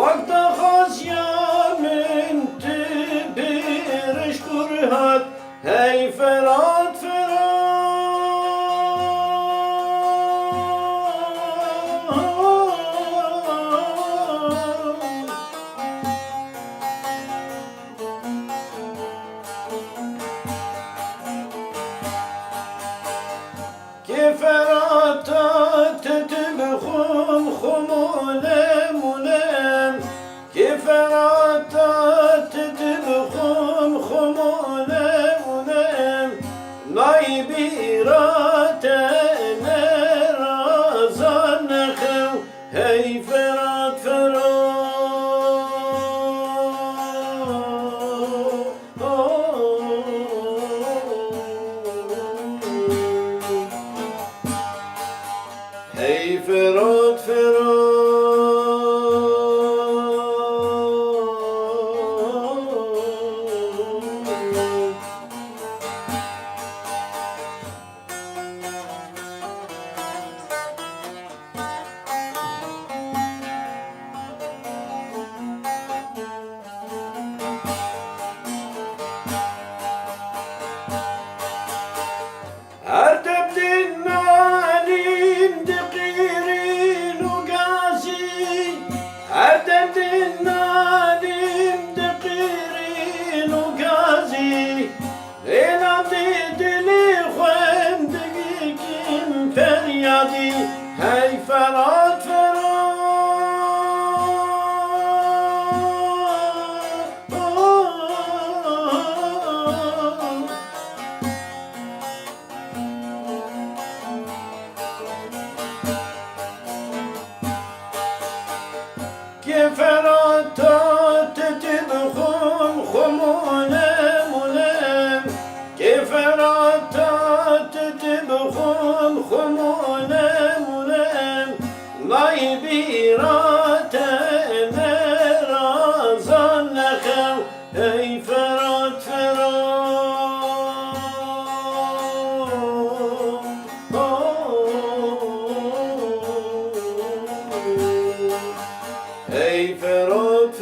وقت خاسیامن تبرش کرهات هی فرات كفراتات تبخم خمولم ولم كفراتات تبخم خمولم ولم نايبيرات نرازان خو هي فرات هی فرات هر تبدين مالين دقيرين وقاسي هر تبدين مالين دقيرين وقاسي لين عطيت لي خوين دقيقين فريادي هاي فرات كفراتات تبخم خمولم ولم كفراتات تبخم خمولم ولم نايبيرات نرازان نخو هي فرات هی فرات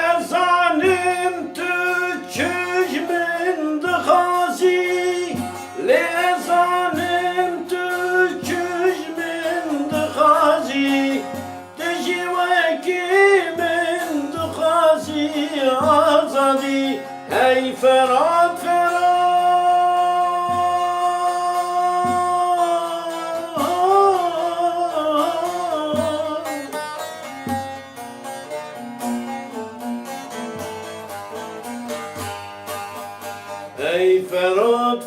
لأزانم تچش من دخازی لأزانم تچش من دخازی تجوکی من دخازی آزادی هی فرات هی فرات